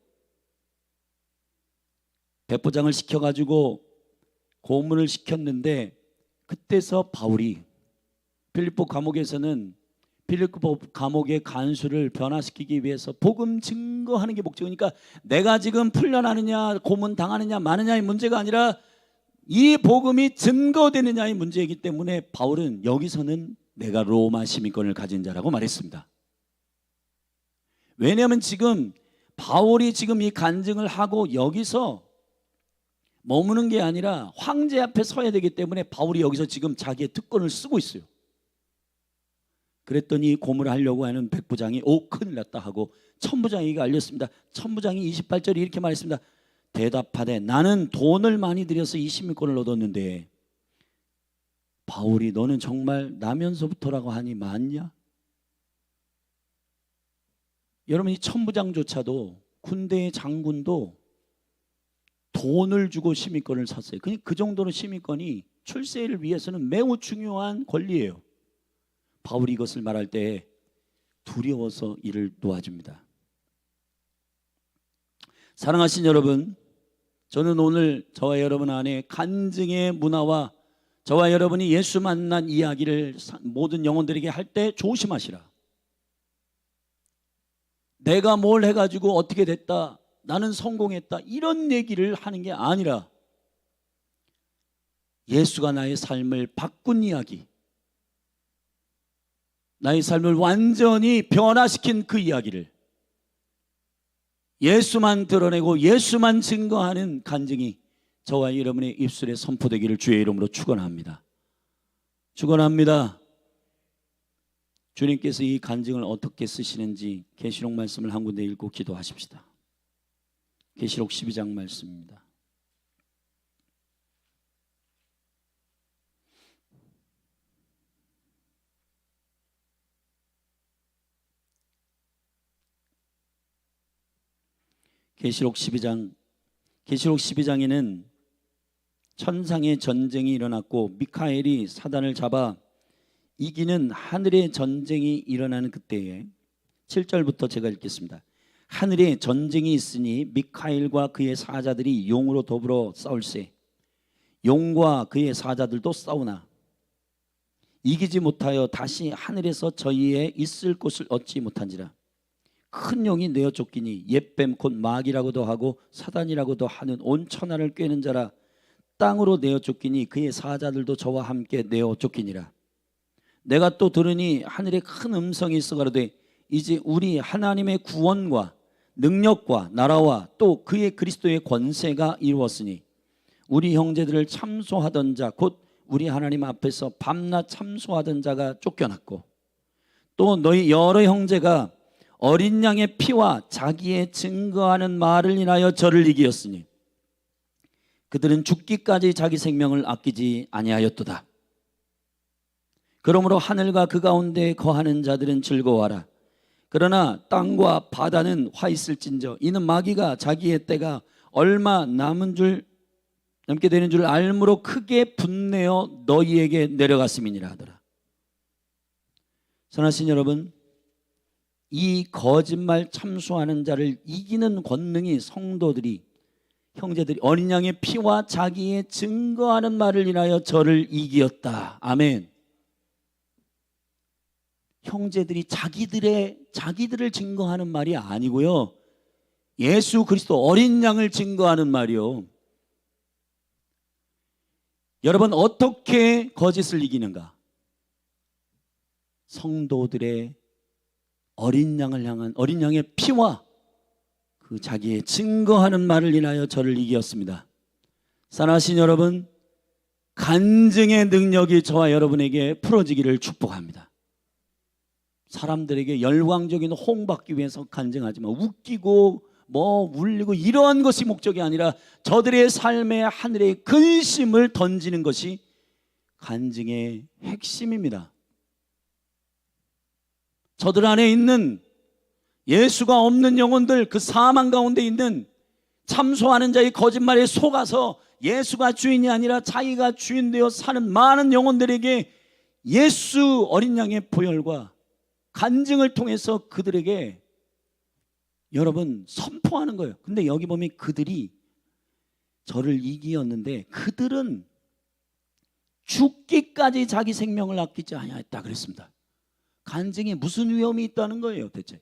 백부장을 시켜가지고 고문을 시켰는데, 그때서 바울이 빌립보 감옥에서는 빌립보 감옥의 간수를 변화시키기 위해서 복음 증거하는 게 목적이니까 내가 지금 풀려나느냐 고문 당하느냐 마느냐의 문제가 아니라 이 복음이 증거되느냐의 문제이기 때문에 바울은 여기서는 내가 로마 시민권을 가진 자라고 말했습니다. 왜냐하면 지금 바울이 지금 이 간증을 하고 여기서 머무는 게 아니라 황제 앞에 서야 되기 때문에 바울이 여기서 지금 자기의 특권을 쓰고 있어요. 그랬더니 고문을 하려고 하는 백부장이 큰일 났다 하고 천부장에게 알렸습니다. 천부장이 28절에 이렇게 말했습니다. 대답하되 나는 돈을 많이 들여서 이 시민권을 얻었는데 바울이 너는 정말 나면서부터라고 하니 맞냐? 여러분, 이 천부장조차도 군대의 장군도 돈을 주고 시민권을 샀어요. 그 정도로 시민권이 출세를 위해서는 매우 중요한 권리예요. 바울이 이것을 말할 때 두려워서 이를 놓아줍니다. 사랑하신 여러분, 저는 오늘 저와 여러분 안에 간증의 문화와 저와 여러분이 예수 만난 이야기를 모든 영혼들에게 할 때 조심하시라. 내가 뭘 해가지고 어떻게 됐다, 나는 성공했다, 이런 얘기를 하는 게 아니라 예수가 나의 삶을 바꾼 이야기, 나의 삶을 완전히 변화시킨 그 이야기를 예수만 드러내고 예수만 증거하는 간증이 저와 여러분의 입술에 선포되기를 주의 이름으로 축원합니다. 축원합니다. 주님께서 이 간증을 어떻게 쓰시는지 계시록 말씀을 한 군데 읽고 기도하십시다. 계시록 12장 말씀입니다. 계시록 12장에는 천상의 전쟁이 일어났고 미카엘이 사단을 잡아 이기는 하늘의 전쟁이 일어나는 그때에 7절부터 제가 읽겠습니다. 하늘에 전쟁이 있으니 미카엘과 그의 사자들이 용으로 더불어 싸울세. 용과 그의 사자들도 싸우나 이기지 못하여 다시 하늘에서 저희의 있을 곳을 얻지 못한지라. 큰 용이 내어 쫓기니 옛뱀 곧 마귀라고도 하고 사단이라고도 하는 온 천하를 꿰는 자라. 땅으로 내어 쫓기니 그의 사자들도 저와 함께 내어 쫓기니라. 내가 또 들으니 하늘에 큰 음성이 있어 가로되 이제 우리 하나님의 구원과 능력과 나라와 또 그의 그리스도의 권세가 이루었으니 우리 형제들을 참소하던 자 곧 우리 하나님 앞에서 밤낮 참소하던 자가 쫓겨났고 또 너희 여러 형제가 어린 양의 피와 자기의 증거하는 말을 인하여 저를 이기었으니 그들은 죽기까지 자기 생명을 아끼지 아니하였도다. 그러므로 하늘과 그 가운데 거하는 자들은 즐거워하라. 그러나 땅과 바다는 화 있을진저 이는 마귀가 자기의 때가 얼마 남게 되는 줄 알므로 크게 분내어 너희에게 내려갔음이니라 하더라. 선하신 여러분, 이 거짓말 참수하는 자를 이기는 권능이 성도들이, 형제들이 어린 양의 피와 자기의 증거하는 말을 인하여 저를 이기었다. 아멘. 형제들이 자기들을 증거하는 말이 아니고요, 예수 그리스도 어린 양을 증거하는 말이요. 여러분, 어떻게 거짓을 이기는가? 성도들의 어린 양을 향한, 어린 양의 피와 그 자기의 증거하는 말을 인하여 저를 이기었습니다. 사랑하신 여러분, 간증의 능력이 저와 여러분에게 풀어지기를 축복합니다. 사람들에게 열광적인 호응받기 위해서 간증하지만 웃기고 울리고 이러한 것이 목적이 아니라 저들의 삶의 하늘에 근심을 던지는 것이 간증의 핵심입니다. 저들 안에 있는 예수가 없는 영혼들, 그 사망 가운데 있는 참소하는 자의 거짓말에 속아서 예수가 주인이 아니라 자기가 주인 되어 사는 많은 영혼들에게 예수 어린 양의 보혈과 간증을 통해서 그들에게 여러분 선포하는 거예요. 근데 여기 보면 그들이 저를 이기었는데 그들은 죽기까지 자기 생명을 아끼지 아니하였다 그랬습니다. 간증에 무슨 위험이 있다는 거예요 대체?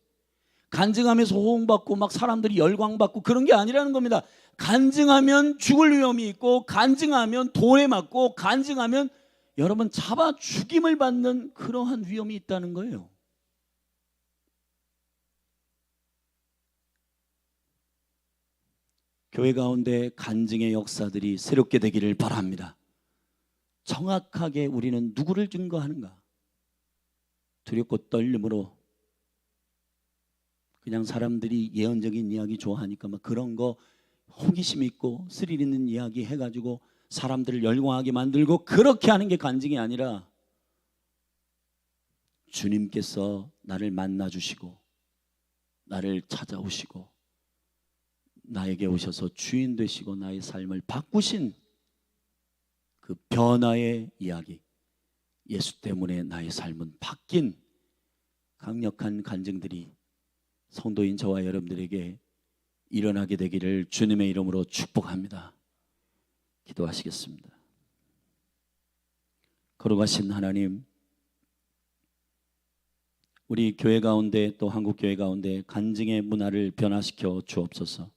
간증하면서 호응받고 막 사람들이 열광받고 그런 게 아니라는 겁니다. 간증하면 죽을 위험이 있고, 간증하면 돌에 맞고, 간증하면 여러분 잡아 죽임을 받는 그러한 위험이 있다는 거예요. 교회 가운데 간증의 역사들이 새롭게 되기를 바랍니다. 정확하게 우리는 누구를 증거하는가? 두렵고 떨림으로 그냥 사람들이 예언적인 이야기 좋아하니까 막 그런 거 호기심 있고 스릴 있는 이야기 해가지고 사람들을 열광하게 만들고 그렇게 하는 게 간증이 아니라 주님께서 나를 만나주시고 나를 찾아오시고 나에게 오셔서 주인 되시고 나의 삶을 바꾸신 그 변화의 이야기, 예수 때문에 나의 삶은 바뀐 강력한 간증들이 성도인 저와 여러분들에게 일어나게 되기를 주님의 이름으로 축복합니다. 기도하시겠습니다. 거룩하신 하나님, 우리 교회 가운데 또 한국 교회 가운데 간증의 문화를 변화시켜 주옵소서.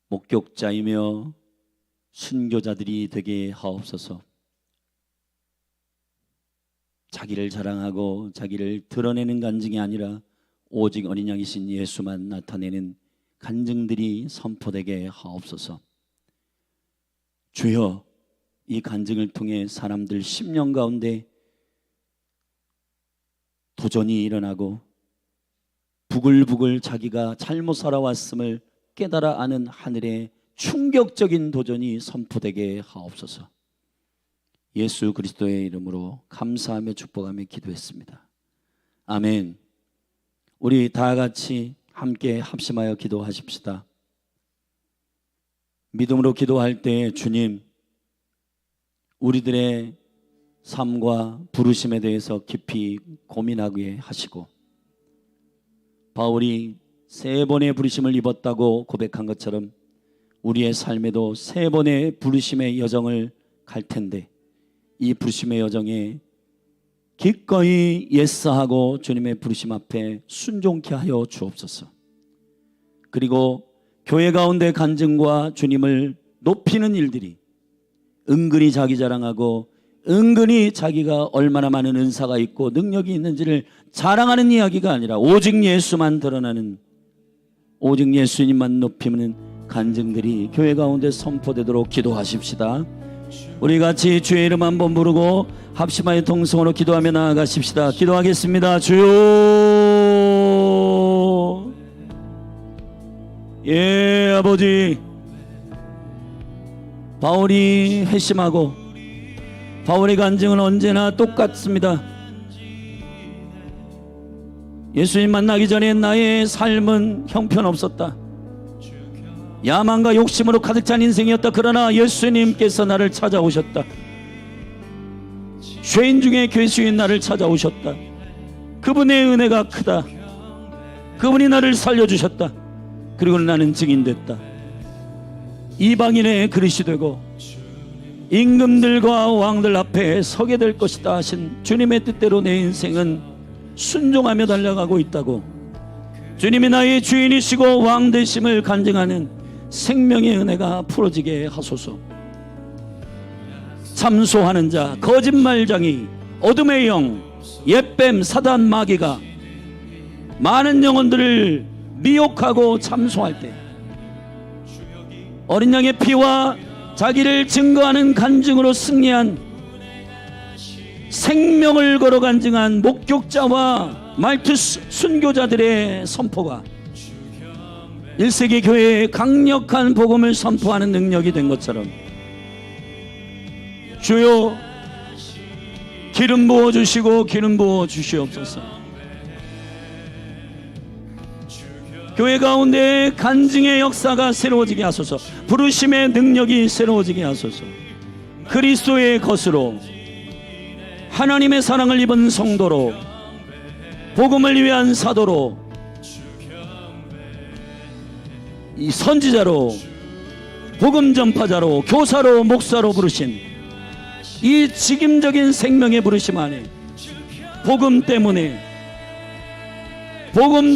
목격자이며 순교자들이 되게 하옵소서. 자기를 자랑하고 자기를 드러내는 간증이 아니라 오직 어린 양이신 예수만 나타내는 간증들이 선포되게 하옵소서. 주여, 이 간증을 통해 사람들 심령 가운데 도전이 일어나고 부글부글 자기가 잘못 살아왔음을 깨달아 아는 하늘의 충격적인 도전이 선포되게 하옵소서. 예수 그리스도의 이름으로 감사하며 축복하며 기도했습니다. 아멘. 우리 다 같이 함께 합심하여 기도하십시다. 믿음으로 기도할 때 주님, 우리들의 삶과 부르심에 대해서 깊이 고민하게 하시고, 바울이 3번의 부르심을 입었다고 고백한 것처럼 우리의 삶에도 3번의 부르심의 여정을 갈 텐데, 이 부르심의 여정에 기꺼이 예스하고 주님의 부르심 앞에 순종케 하여 주옵소서. 그리고 교회 가운데 간증과 주님을 높이는 일들이 은근히 자기 자랑하고 은근히 자기가 얼마나 많은 은사가 있고 능력이 있는지를 자랑하는 이야기가 아니라 오직 예수만 드러나는, 오직 예수님만 높이는 간증들이 교회 가운데 선포되도록 기도하십시다. 우리 같이 주의 이름 한번 부르고 합심하여 통성으로 기도하며 나아가십시다. 기도하겠습니다. 주여, 예 아버지, 바울이 회심하고 바울의 간증은 언제나 똑같습니다. 예수님 만나기 전에 나의 삶은 형편없었다. 야망과 욕심으로 가득 찬 인생이었다. 그러나 예수님께서 나를 찾아오셨다. 죄인 중에 괴수인 나를 찾아오셨다. 그분의 은혜가 크다. 그분이 나를 살려주셨다. 그리고 나는 증인됐다. 이방인의 그릇이 되고 임금들과 왕들 앞에 서게 될 것이다 하신 주님의 뜻대로 내 인생은 순종하며 달려가고 있다고, 주님이 나의 주인이시고 왕 되심을 간증하는 생명의 은혜가 풀어지게 하소서. 참소하는 자, 거짓말장이, 어둠의 영, 옛뱀, 사단, 마귀가 많은 영혼들을 미혹하고 참소할 때 어린 양의 피와 자기를 증거하는 간증으로 승리한 생명을 걸어 간증한 목격자와 말투 순교자들의 선포가 1세기 교회의 강력한 복음을 선포하는 능력이 된 것처럼, 주여 기름 부어주시고 기름 부어주시옵소서. 교회 가운데 간증의 역사가 새로워지게 하소서. 부르심의 능력이 새로워지게 하소서. 그리스도의 것으로, 하나님의 사랑을 입은 성도로, 복음을 위한 사도로, 이 선지자로, 복음 전파자로, 교사로, 목사로 부르신 이 직임적인 생명의 부르심 안에 복음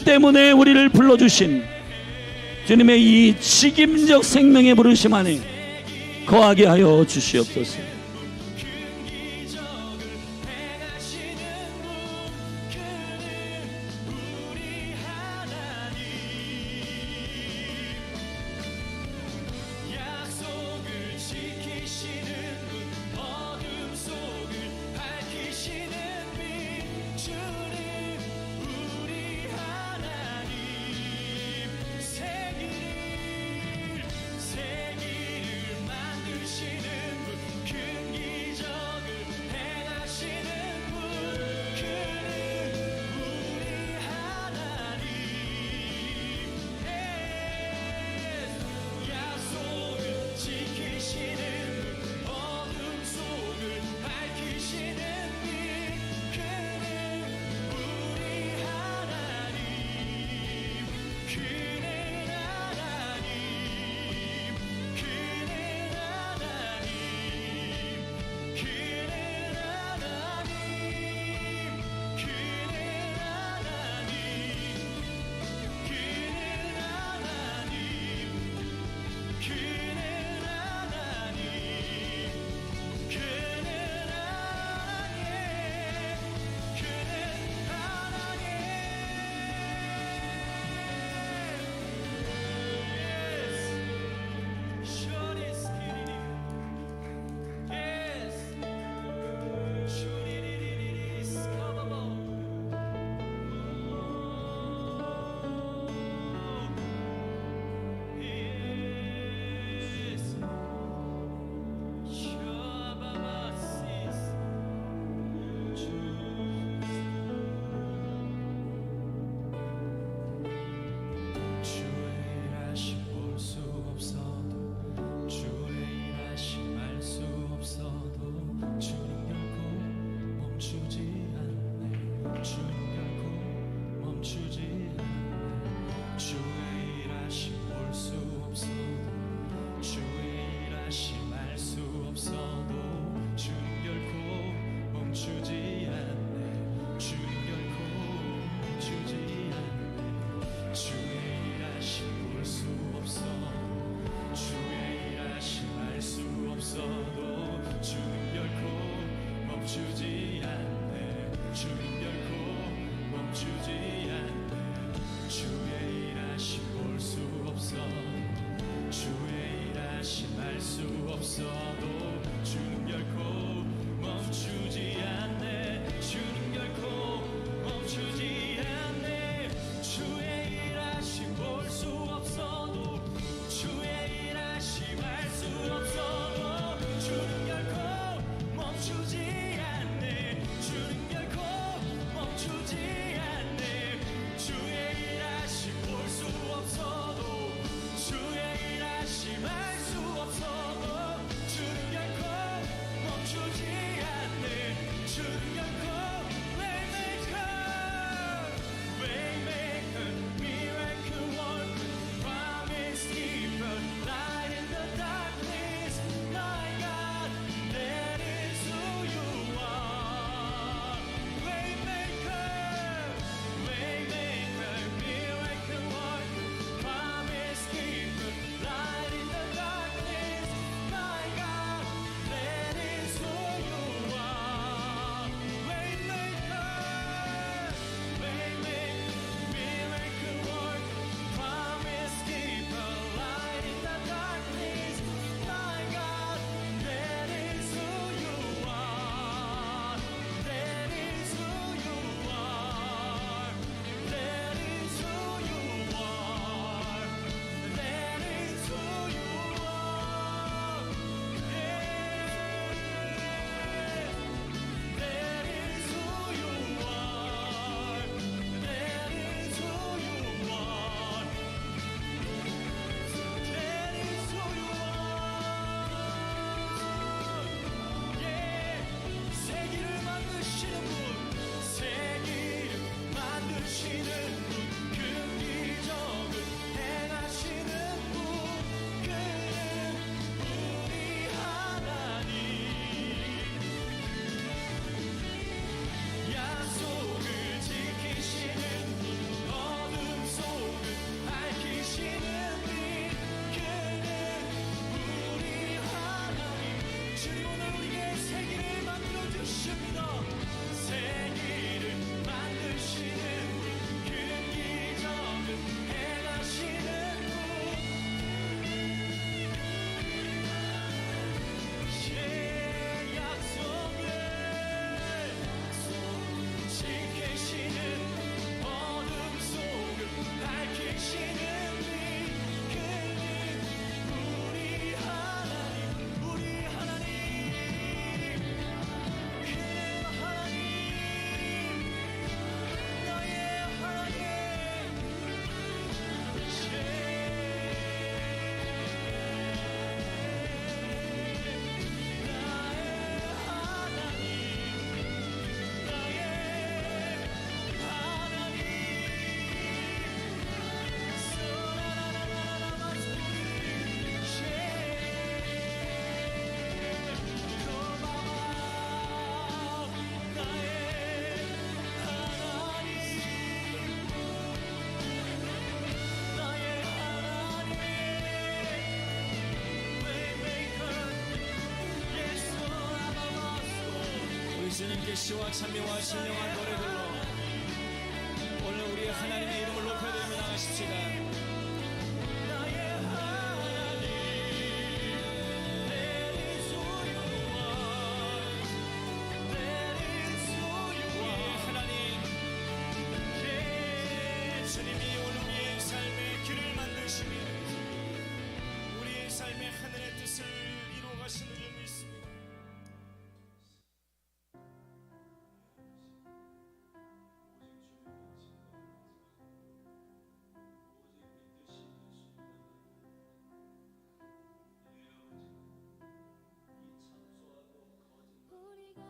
때문에 우리를 불러주신 주님의 이 직임적 생명의 부르심 안에 거하게 하여 주시옵소서. 주는 결코 멈추지 않네. 주는 결코 주님께 시와 찬미와 신령한 노래들로 오늘 우리 하나님의 이름을 높여드리며 나가십시다. 나의 하나님 There is who you are. There is who you are. 우리의 하나님 주님이 오늘 우리의 삶의 길을 만드시며 우리의 삶의 하늘의 뜻을 이루어 가시는 줄 믿습니다. 우리가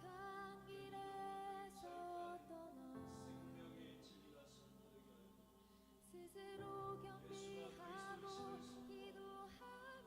간 길에서 떠나 스스로 겸비하고 기도하며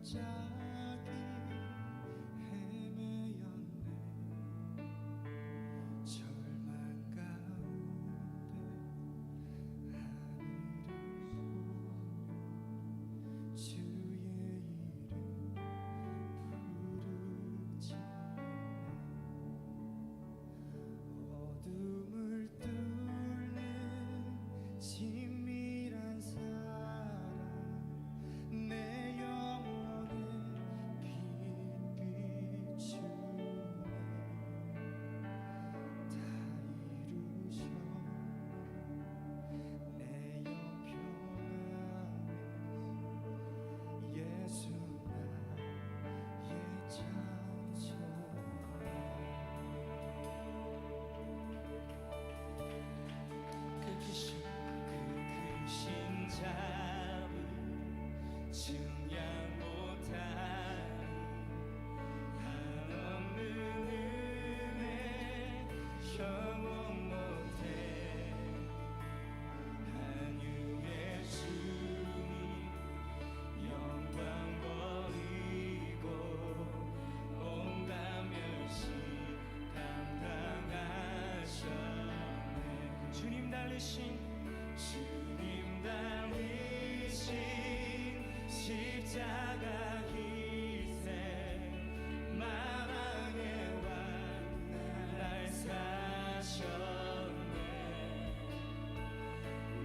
골짜기 헤매였네. 절망 가운데 하늘을 보며 주의 이름 부르짖네. 어둠을 뚫는 친밀한 사랑, 내 영혼에 빛 비추네. 다 이루셨네. 내 형편안에 예수 나의 장소. 그 크신 자비 증량 못하리. 한없는 은혜 영원 못해. 한유의 주님 영광 버리고 온갖 멸시 감당하셨네. 주님 달리신 십자가 희생, 마랑의 왕 날 사셨네.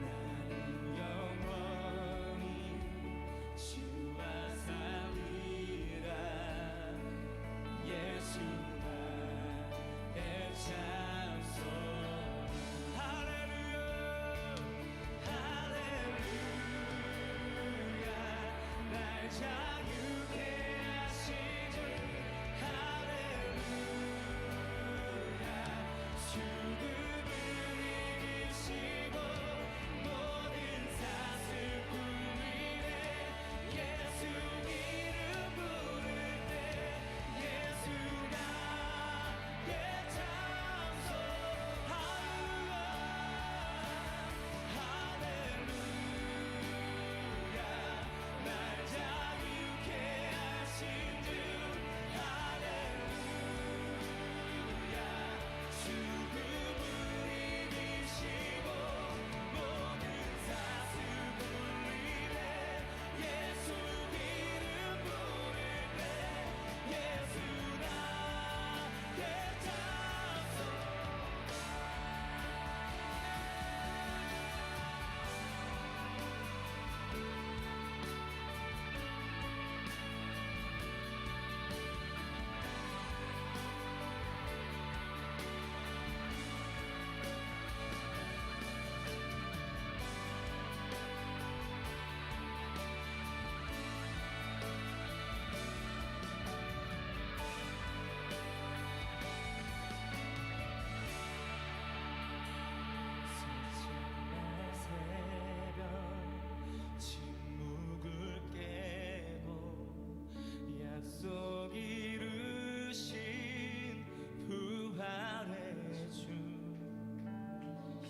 나는 영원히 주와 살리라. 예수 나의 장소. 할렐루야 할렐루야. 날 자유케 하신 주 할렐루야. 죽음을 이기시고 모든 사슬 풀리네. 예수 이름 부를 때 예수 나의 장소. 할렐루야 날 자유케 하신 주 할렐루야. 죽음을 이기시고 모든 사슬 풀리네. 예수 이름 부를 때 예수 나의 장소. 새벽 침묵을 깨고 약속 이루신 부활의 주.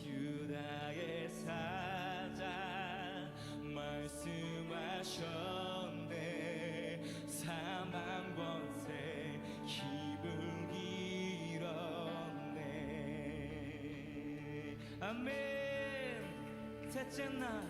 유다의 사자 말씀하셨네. 사망 권세 힘을 잃었네. 아멘. 셋째 날